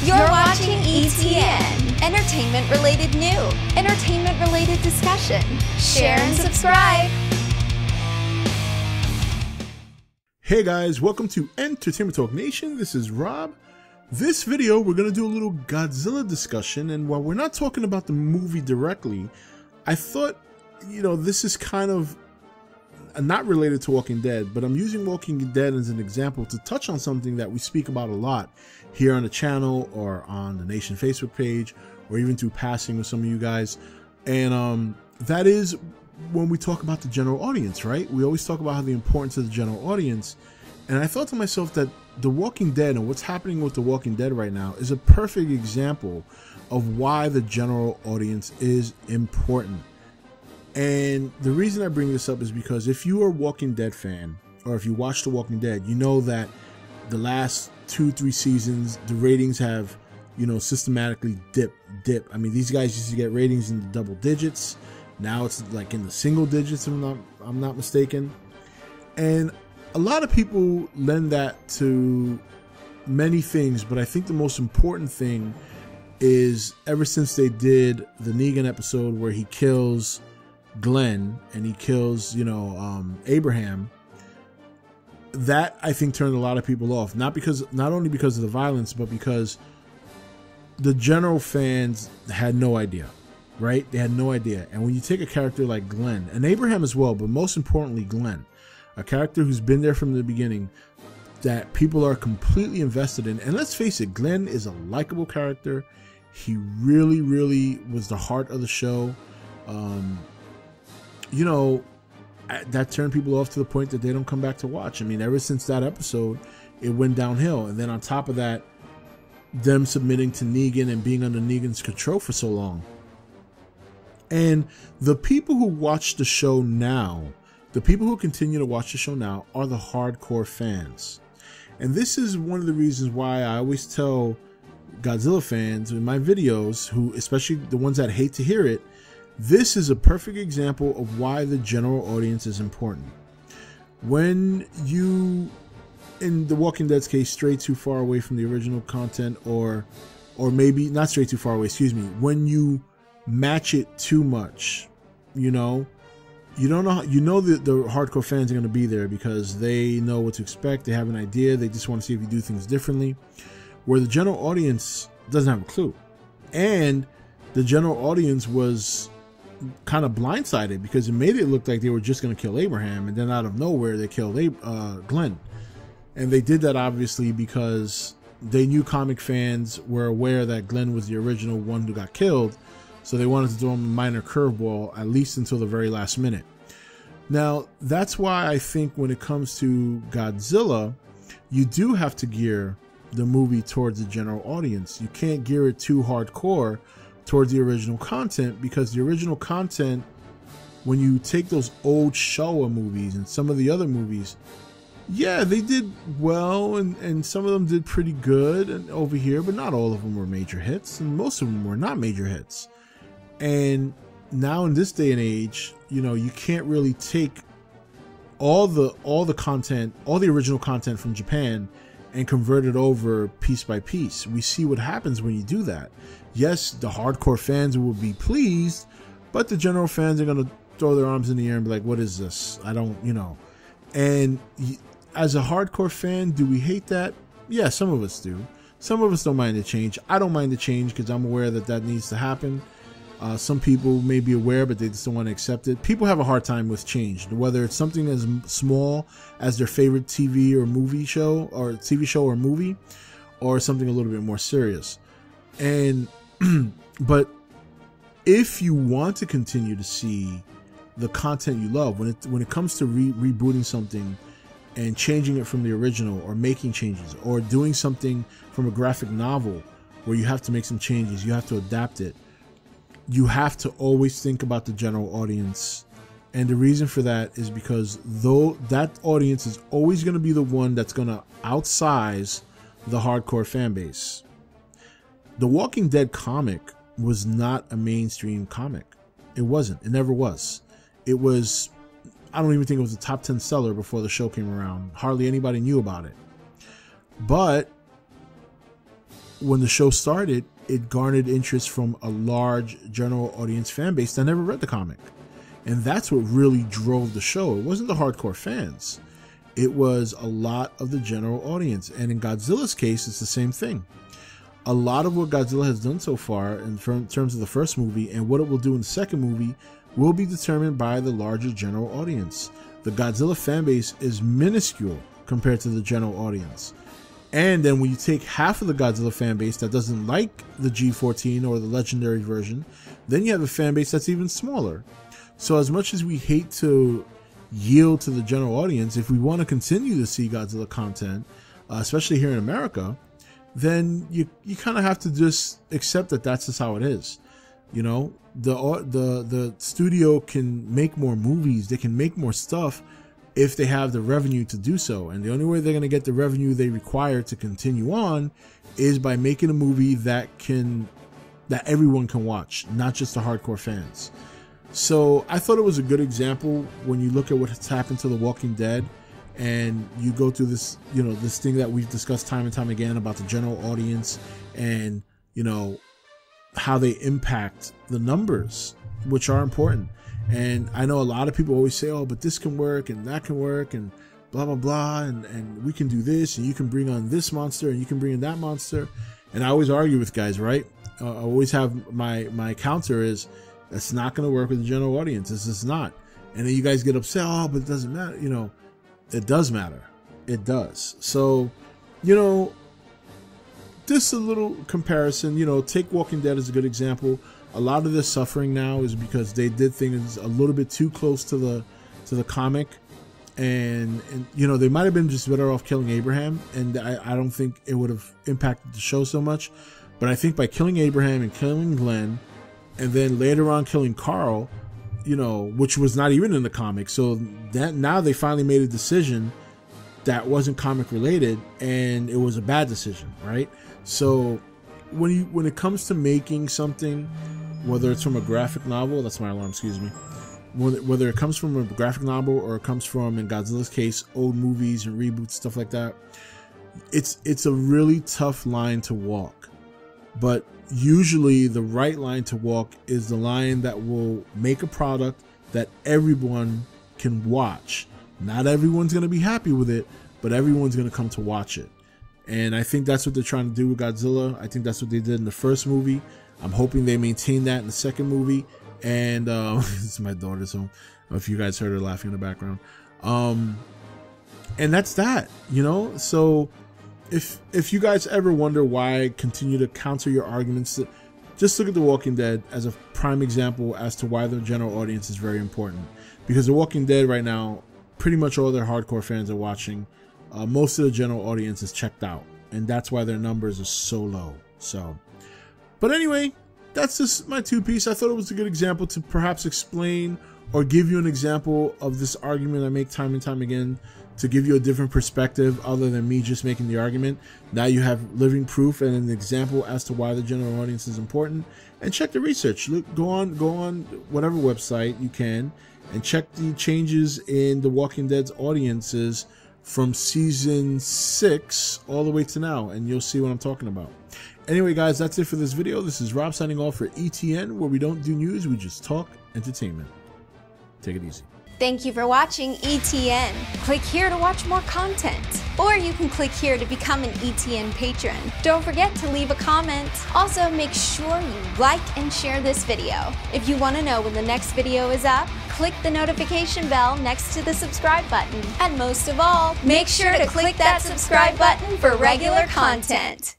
You're watching E.T.N. Entertainment-related new, entertainment-related discussion. Share and subscribe. Hey guys, welcome to Entertainment Talk Nation. This is Rob. This video, we're going to do a little Godzilla discussion, and while we're not talking about the movie directly, I thought, this is kind of not related to Walking Dead, but I'm using Walking Dead as an example to touch on something that we speak about a lot here on the channel or on the Nation Facebook page, or even through passing with some of you guys. And that is when we talk about the general audience, right? We always talk about how the importance of the general audience. And I thought to myself that The Walking Dead and what's happening with The Walking Dead right now is a perfect example of why the general audience is important. And the reason I bring this up is because if you are a Walking Dead fan, or if you watch The Walking Dead, you know that the last 2-3 seasons, the ratings have, systematically dip. I mean, these guys used to get ratings in the double digits. Now it's like in the single digits, if I'm not mistaken. And a lot of people lend that to many things, but I think the most important thing is ever since they did the Negan episode where he kills Glenn and he kills, Abraham, that I think turned a lot of people off. Not only because of the violence, but because the general fans had no idea. Right? They had no idea. And when you take a character like Glenn, and Abraham as well, but most importantly Glenn, a character who's been there from the beginning, that people are completely invested in. And let's face it, Glenn is a likable character. He really, really was the heart of the show. That turned people off to the point that they don't come back to watch. I mean, ever since that episode, it went downhill. And then on top of that, them submitting to Negan and being under Negan's control for so long. And the people who watch the show now, the people who continue to watch the show now, are the hardcore fans. And this is one of the reasons why I always tell Godzilla fans in my videos, who, especially the ones that hate to hear it, this is a perfect example of why the general audience is important. When you, in The Walking Dead's case, stray too far away from the original content, or maybe not stray too far away, excuse me, when you match it too much, you don't know that the hardcore fans are going to be there because they know what to expect. They have an idea. They just want to see if you do things differently, where the general audience doesn't have a clue. And the general audience was kind of blindsided because it made it look like they were just going to kill Abraham, and then out of nowhere they killed Glenn. And they did that obviously because they knew comic fans were aware that Glenn was the original one who got killed. So they wanted to throw him a minor curveball, at least until the very last minute. Now, that's why I think when it comes to Godzilla, you do have to gear the movie towards the general audience. You can't gear it too hardcore towards the original content, because the original content, when you take those old Showa movies and some of the other movies, yeah, they did well, and some of them did pretty good and over here, but not all of them were major hits, and most of them were not major hits. And now in this day and age, you can't really take all the content, all the original content from Japan and convert it over piece by piece. We see what happens when you do that. Yes, the hardcore fans will be pleased, but the general fans are going to throw their arms in the air and be like, what is this? I don't, And as a hardcore fan, do we hate that? Yeah, some of us do. Some of us don't mind the change. I don't mind the change because I'm aware that needs to happen. Some people may be aware, but they just don't want to accept it. People have a hard time with change, whether it's something as small as their favorite TV or movie show, or TV show or movie, or something a little bit more serious. And but if you want to continue to see the content you love, when it comes to rebooting something and changing it from the original, or making changes, or doing something from a graphic novel where you have to make some changes, you have to adapt it, you have to always think about the general audience. And the reason for that is because though that audience is always going to be the one that's going to outsize the hardcore fan base. The Walking Dead comic was not a mainstream comic. It wasn't. It never was. It was, I don't even think it was a top 10 seller before the show came around. Hardly anybody knew about it. But when the show started, it garnered interest from a large general audience fan base that never read the comic. And that's what really drove the show. It wasn't the hardcore fans. It was a lot of the general audience. And in Godzilla's case, it's the same thing. A lot of what Godzilla has done so far in terms of the first movie and what it will do in the second movie will be determined by the larger general audience. The Godzilla fan base is minuscule compared to the general audience. And then when you take half of the Godzilla fan base that doesn't like the G14 or the legendary version, then you have a fan base that's even smaller. So as much as we hate to yield to the general audience, if we want to continue to see Godzilla content, especially here in America, then you kind of have to just accept that that's just how it is. You know, the studio can make more movies, they can make more stuff if they have the revenue to do so. And the only way they're going to get the revenue they require to continue on is by making a movie that everyone can watch, not just the hardcore fans. So I thought it was a good example when you look at what's happened to The Walking Dead and you go through this, you know, this thing that we've discussed time and time again about the general audience and, you know, how they impact the numbers, which are important. And I know a lot of people always say, oh, but this can work and that can work and blah, blah, blah. And we can do this and you can bring on this monster and you can bring in that monster. And I always argue with guys, right? I always have my counter is, that's not going to work with the general audience. This is not. And then you guys get upset. Oh, but it doesn't matter. You know, it does matter. It does. So, you know, just a little comparison, you know, take Walking Dead as a good example. A lot of their suffering now is because they did things a little bit too close to the comic. And you know, they might have been just better off killing Abraham. And I don't think it would have impacted the show so much. But I think by killing Abraham and killing Glenn, and then later on killing Carl, you know, which was not even in the comic. So that now they finally made a decision that wasn't comic related, and it was a bad decision, right? So when it comes to making something, whether it's from a graphic novel, that's my alarm, excuse me. Whether it comes from a graphic novel or it comes from, in Godzilla's case, old movies and reboots, stuff like that, it's a really tough line to walk. But usually the right line to walk is the line that will make a product that everyone can watch. Not everyone's going to be happy with it, but everyone's going to come to watch it. And I think that's what they're trying to do with Godzilla. I think that's what they did in the first movie. I'm hoping they maintain that in the second movie. And this is my daughter, so if you guys heard her laughing in the background. And that's that, you know? So if you guys ever wonder why I continue to counter your arguments, just look at The Walking Dead as a prime example as to why the general audience is very important. Because The Walking Dead right now, pretty much all their hardcore fans are watching. Most of the general audience is checked out, and that's why their numbers are so low. So, but anyway, that's just my two-piece. I thought it was a good example to perhaps explain or give you an example of this argument I make time and time again, to give you a different perspective other than me just making the argument. Now you have living proof and an example as to why the general audience is important. And check the research. Look, go on whatever website you can and check the changes in The Walking Dead's audiences from season 6 all the way to now, and you'll see what I'm talking about. Anyway, guys, that's it for this video. This is Rob signing off for E.T.N, where we don't do news, we just talk entertainment. Take it easy. Thank you for watching E.T.N. Click here to watch more content. Or you can click here to become an E.T.N. patron. Don't forget to leave a comment. Also, make sure you like and share this video. If you want to know when the next video is up, click the notification bell next to the subscribe button. And most of all, make sure to click that subscribe button for regular content.